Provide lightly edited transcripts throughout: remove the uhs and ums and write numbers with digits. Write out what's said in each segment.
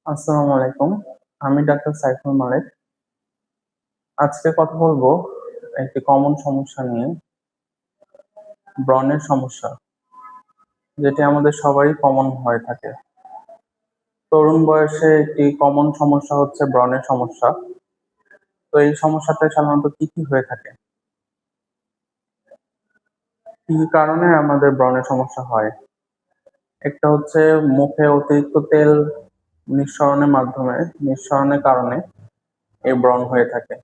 আসসালামু আলাইকুম। আমি ডাক্তার সাইফুল মালেক। আজকে কথা বলবো একটি কমন সমস্যা নিয়ে, ব্রণের সমস্যা, যেটি আমাদের সবারই কমন হয়ে থাকে। তরুণ বয়সে একটি কমন সমস্যা হচ্ছে ব্রণের সমস্যা। তো এই সমস্যাটা সাধারণত কি হয়ে থাকে? কি কারণে আমাদের ব্রণের সমস্যা হয়? একটা হচ্ছে মুখে অতিরিক্ত তেল নিঃসরণের কারণে এই ব্রণ হয়ে থাকে।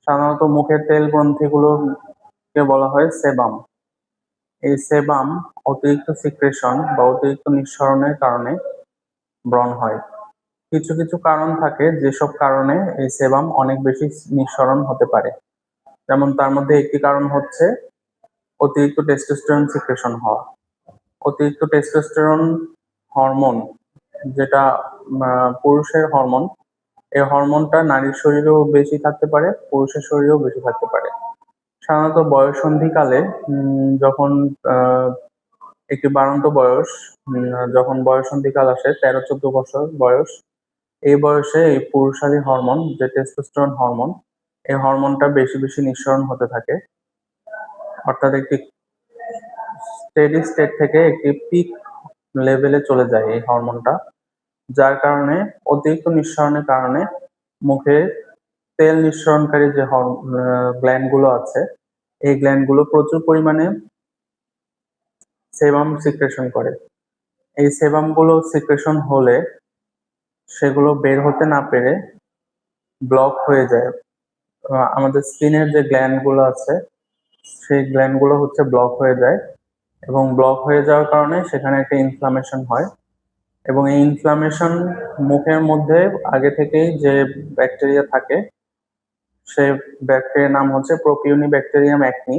সাধারণত মুখের তেল গ্রন্থিগুলোকে বলা হয় সেবাম। এই সেবাম অতিরিক্ত সিক্রেশন বা অতিরিক্ত নিঃসরণের কারণে ব্রণ হয়। কিছু কিছু কারণ থাকে যেসব কারণে এই সেবাম অনেক বেশি নিঃসরণ হতে পারে। যেমন তার মধ্যে একটি কারণ হচ্ছে অতিরিক্ত টেস্টোস্টেরন সিক্রেশন হওয়া। অতিরিক্ত টেস্টোস্টেরন হরমোন, যেটা পুরুষের হরমোন, এই হরমোনটা নারীর শরীরেও বেশি থাকতে পারে, পুরুষের শরীরেও বেশি থাকতে পারে। সাধারণত বয়ঃসন্ধিকালে যখন একটি বাড়ন্ত বয়স, যখন বয়ঃসন্ধিকাল আসে 13-14 বছর বয়স, এই বয়সে এই পুরুষালী হরমোন যে টেস্টোস্টেরন হরমোন, এই হরমোনটা বেশি বেশি নিঃসরণ হতে থাকে। অর্থাৎ একটি স্টেডি স্টেট থেকে একটি পিক লেভেলে চলে যায় এই হরমোনটা, যার কারণে অতিরিক্ত নিঃসরণের কারণে মুখে তেল নিঃসরণকারী যে গ্ল্যান্ড গুলো আছে, এই গ্ল্যান্ড গুলো প্রচুর পরিমাণে সেবাম সিক্রেশন করে। এই সেবাম গুলো সিক্রেশন হলে সেগুলো বের হতে না পেরে ব্লক হয়ে যায়। আমাদের স্কিনের যে গ্ল্যান্ড গুলো আছে, সেই গ্ল্যান্ড গুলো হচ্ছে ব্লক হয়ে যায়, এবং ব্লক হয়ে যাওয়ার কারণে সেখানে একটা ইনফ্লামেশন হয়। এবং এই ইনফ্লামেশন মুখের মধ্যে আগে থেকেই যে ব্যাকটেরিয়া থাকে, সেই ব্যাকটেরিয়ার নাম হচ্ছে প্রোপিওনি ব্যাকটেরিয়াম অ্যাকনি।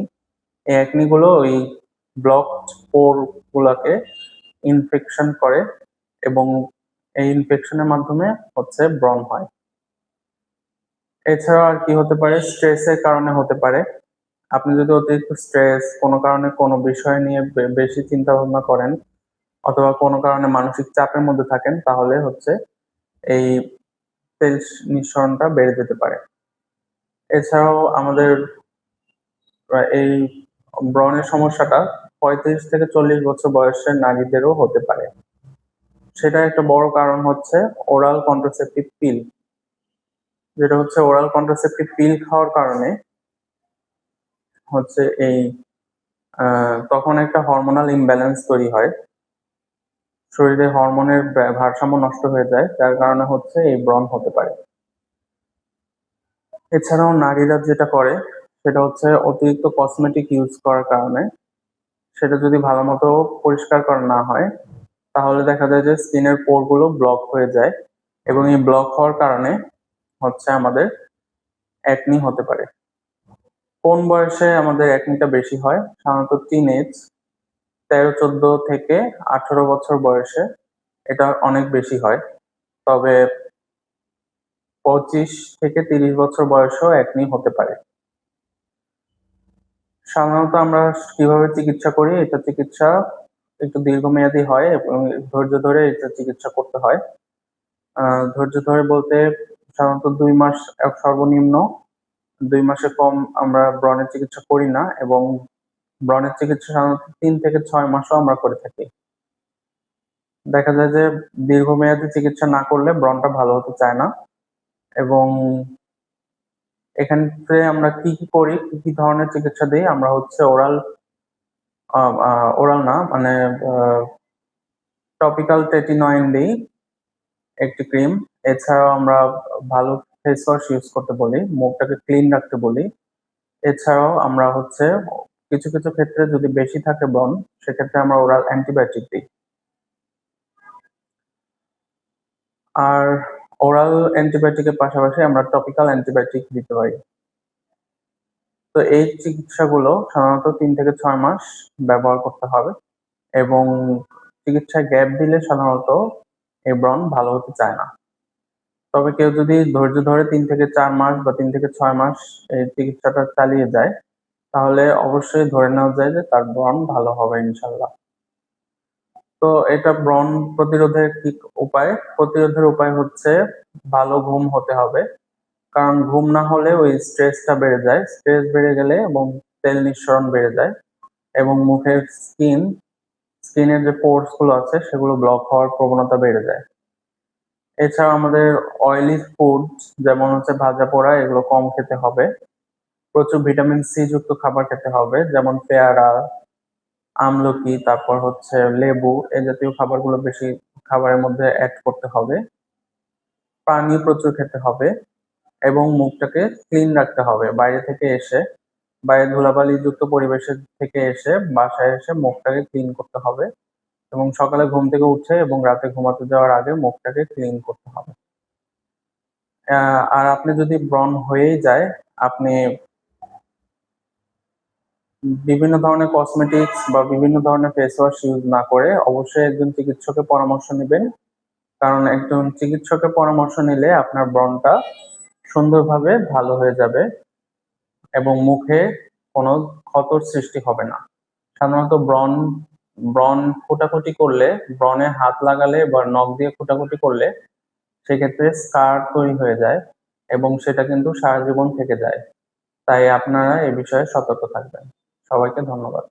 এই অ্যাকনি গুলো ওই ব্লকড পোর গুলাকে ইনফেকশন করে, এবং এই ইনফেকশনের মাধ্যমে হচ্ছে ব্রণ হয়। এছাড়াও আর কি হতে পারে? স্ট্রেসের কারণে হতে পারে। আপনি যদি অতিরিক্ত স্ট্রেস, কোনো কারণে কোনো বিষয় নিয়ে বেশি চিন্তা ভাবনা করেন, অথবা কোনো কারণে মানসিক চাপের মধ্যে থাকেন, তাহলে হচ্ছে এই তেল নিঃসরণটা বেড়ে যেতে পারে। এছাড়াও আমাদের এই ব্রণের সমস্যাটা 35 থেকে 40 বছর বয়সের নারীদেরও হতে পারে। সেটা একটা বড় কারণ হচ্ছে ওরাল কন্ট্রাসেপটিভ পিল। যেটা হচ্ছে ওরাল কন্ট্রাসেপটিভ পিল খাওয়ার কারণে হচ্ছে এই তখন একটা হরমোনাল ইমব্যালেন্স তৈরি হয়, শরীরে হরমোনের ভারসাম্য নষ্ট হয়ে যায়, যার কারণে হচ্ছে এই ব্রণ হতে পারে। এছাড়াও নারীরা যেটা করে সেটা হচ্ছে অতিরিক্ত কসমেটিক ইউজ করার কারণে, সেটা যদি ভালো মতো পরিষ্কার করা না হয়, তাহলে দেখা যায় যে স্কিনের পোর গুলো ব্লক হয়ে যায়, এবং এই ব্লক হওয়ার কারণে হচ্ছে আমাদের অ্যাকনি হতে পারে। কোন বয়সে আমাদের অ্যাকনিটা বেশি হয়? সাধারণত টিনেজ, 13-14 থেকে 18 বছর বয়সে এটা অনেক বেশি হয়। তবে 25 থেকে 30 বছর বয়সেও অ্যাকনি হতে পারে। সাধারণত আমরা কিভাবে চিকিৎসা করি? এটা চিকিৎসা একটু দীর্ঘমেয়াদী হয়, এবং ধৈর্য ধরে এটা চিকিৎসা করতে হয়। ধৈর্য ধরে বলতে সাধারণত 2 মাস, সর্বনিম্ন 2 মাসের কম আমরা ব্রণের চিকিৎসা করি না, এবং ব্রণের চিকিৎসা সাধারণত 3 থেকে 6 মাসও আমরা করে থাকি। দেখা যায় যে দীর্ঘমেয়াদী চিকিৎসা না করলে ব্রণটা ভালো হতে চায় না। এবং এক্ষেত্রে আমরা কি করি, কি ধরনের চিকিৎসা দিই? আমরা হচ্ছে ওরাল না, মানে টপিক্যাল টেটিনয়েড দিই, একটি ক্রিম। এছাড়াও আমরা ভালো ফেস ওয়াশ ইউজ করতে বলি, মুখটাকে ক্লিন রাখতে বলি। এছাড়াও আমরা হচ্ছে কিছু কিছু ক্ষেত্রে যদি বেশি থাকে ব্রণ, সেক্ষেত্রে আমরা ওরাল অ্যান্টিবায়োটিক দিই। আর ওরাল অ্যান্টিবায়োটিকের পাশাপাশি আমরা টপিক্যাল অ্যান্টিবায়োটিক দিতে পারি। তো এই চিকিৎসাগুলো সাধারণত 3 থেকে 6 মাস ব্যবহার করতে হবে, এবং চিকিৎসায় গ্যাপ দিলে সাধারণত এই ব্রণ ভালো হতে চায় না। তবে কেউ যদি ধৈর্য ধরে 3 থেকে 4 মাস বা 3 থেকে 6 মাস এই চিকিৎসাটা চালিয়ে যায়, তাহলে অবশ্যই ধরে নেওয়া যায় যে তার ব্রণ ভালো হবে ইনশাল্লাহ। তো এটা ব্রণ প্রতিরোধের কি উপায়? প্রতিরোধের উপায় হচ্ছে ভালো ঘুম হতে হবে। কারণ ঘুম না হলে ওই স্ট্রেসটা বেড়ে যায়। স্ট্রেস বেড়ে গেলে এবং তেল নিঃসরণ বেড়ে যায় এবং মুখের স্কিনের যে পোরস গুলো আছে সেগুলো ব্লক হওয়ার প্রবণতা বেড়ে যায়। এছাড়া আমাদের অয়েলি ফুড যেমন হচ্ছে ভাজা পোড়া এগুলো কম খেতে হবে। প্রচুর ভিটামিন সি যুক্ত খাবার খেতে হবে, যেমন পেয়ারা, আমলকি, তারপর হচ্ছে লেবু, এই জাতীয় খাবারগুলো বেশি খাবারের মধ্যে অ্যাড করতে হবে। পানি প্রচুর খেতে হবে এবং মুখটাকে ক্লিন রাখতে হবে। বাইরে ধুলাবালি যুক্ত পরিবেশের থেকে এসে বাসায় এসে মুখটাকে ক্লিন করতে হবে এবং সকালে ঘুম থেকে উঠে এবং রাতে ঘুমাতে যাওয়ার আগে মুখটাকে ক্লিন করতে হবে। আর আপনি যদি ব্রণ হয়েই যায়, আপনি বিভিন্ন ধরনের কসমেটিক্স বা বিভিন্ন ধরনের ফেস ওয়াশ ইউজ না করে অবশ্যই একজন চিকিৎসকের পরামর্শ নেবেন। কারণ একজন চিকিৎসকের পরামর্শ নিলে আপনার ব্রণটা সুন্দরভাবে ভালো হয়ে যাবে এবং মুখে কোনো ক্ষতর সৃষ্টি হবে না। সাধারণত ব্রণ ফুটাফুটি করলে, ব্রণে হাত লাগালে বা নখ দিয়ে ফুটাফুটি করলে সেক্ষেত্রে স্কার তৈরি হয়ে যায় এবং সেটা কিন্তু সারা জীবন থেকে যায়। তাই আপনারা এ বিষয়ে সতর্ক থাকবেন। সবাইকে ধন্যবাদ।